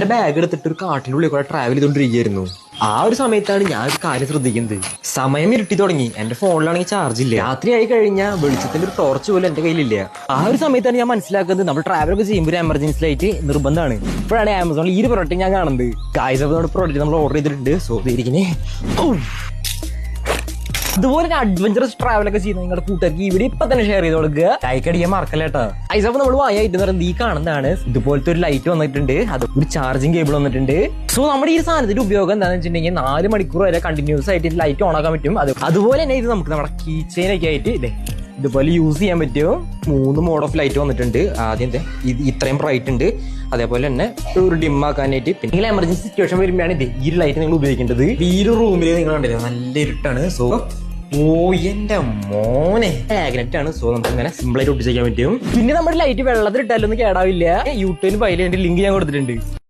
എന്റെ ബാഗ് എടുത്തിട്ട് ഒരു കാട്ടിന്റെ ഉള്ളിൽ കൂടെ ട്രാവൽ ചെയ്തോണ്ടിരിക്കുകയായിരുന്നു. ആ ഒരു സമയത്താണ് ഞാൻ ഒരു കാര്യം ശ്രദ്ധിക്കുന്നത്. സമയം ഇരുട്ടി തുടങ്ങി. എന്റെ ഫോണിലാണെങ്കിൽ ചാർജ് ഇല്ല. രാത്രിയായി കഴിഞ്ഞാൽ വെളിച്ചത്തിന്റെ ഒരു ടോർച്ച് പോലും എന്റെ കയ്യിലില്ല. ആ ഒരു സമയത്താണ് ഞാൻ മനസ്സിലാക്കുന്നത് നമ്മൾ ട്രാവലൊക്കെ ചെയ്യുമ്പോൾ ഒരു എമർജൻസി ലൈറ്റ് നിർബന്ധമാണ്. ഇപ്പോഴാണ് ആമസോണിൽ ഈ ഒരു പ്രൊഡക്റ്റ് ഞാൻ കാണുന്നത്. ഗായ്സ്, അപ്പോൾ നമ്മുടെ പ്രൊഡക്റ്റ് നമ്മൾ ഓർഡർ ചെയ്തിട്ടുണ്ട്. സോ ഇരിക്കുന്നേ, ഇതുപോലെ അഡ്വഞ്ചറസ് ട്രാവൽ ഒക്കെ ചെയ്യുന്ന നിങ്ങളുടെ കൂട്ടുകാർക്ക് ഈ വീഡിയോ ഇപ്പൊ തന്നെ ഷെയർ ചെയ്ത് കൊടുക്കുക. ലൈക്കടിക്കാൻ മറക്കല്ലേട്ടാ. ഐസ് അപ്പോൾ നമ്മൾ വായിട്ട് പറയുന്നത് ഈ കാണുന്നതാണ്. ഇതുപോലത്തെ ഒരു ലൈറ്റ് വന്നിട്ടുണ്ട്, അത് ഒരു ചാർജിങ് കേബിൾ വന്നിട്ടുണ്ട്. സോ നമ്മുടെ ഈ സാധനത്തിന്റെ ഉപയോഗം എന്താണെന്ന് വെച്ചിട്ടുണ്ടെങ്കിൽ 4 മണിക്കൂർ വരെ കണ്ടിന്യൂസ് ആയിട്ട് ലൈറ്റ് ഓൺ ആക്കാൻ പറ്റും. അതുപോലെ തന്നെ ഇത് നമുക്ക് നമ്മുടെ കീ ചെയിൻ ഒക്കെ ആയിട്ട് ഇതുപോലെ യൂസ് ചെയ്യാൻ പറ്റും. 3 മോഡ് ഓഫ് ലൈറ്റ് വന്നിട്ടുണ്ട്. ആദ്യം ഇത്രയും ബ്രൈറ്റ് ഉണ്ട്. അതേപോലെ തന്നെ ഒരു ഡിം ആക്കാനായിട്ട്. പിന്നെ എമർജൻസി സിറ്റുവേഷൻ വരുമ്പോഴാണ് ഈ ഒരു ലൈറ്റ് നിങ്ങൾ ഉപയോഗിക്കേണ്ടത്. ഈ ഒരു റൂമിൽ നിങ്ങൾ കണ്ടില്ലേ, നല്ല ഇരുട്ടാണ്. സോ എന്റെ മോനെ മാഗ്നറ്റ് ആണ്. സോ നമുക്ക് ഇങ്ങനെ സിമ്പിൾ ആയിട്ട് ഒട്ടിച്ചേക്കാൻ പറ്റും. പിന്നെ നമ്മുടെ ലൈറ്റ് വെള്ളത്തിൽ ഇട്ടാലൊന്നും കേടാവില്ല. യൂട്യൂബിൽ പൈല ലിങ്ക് ഞാൻ കൊടുത്തിട്ടുണ്ട്.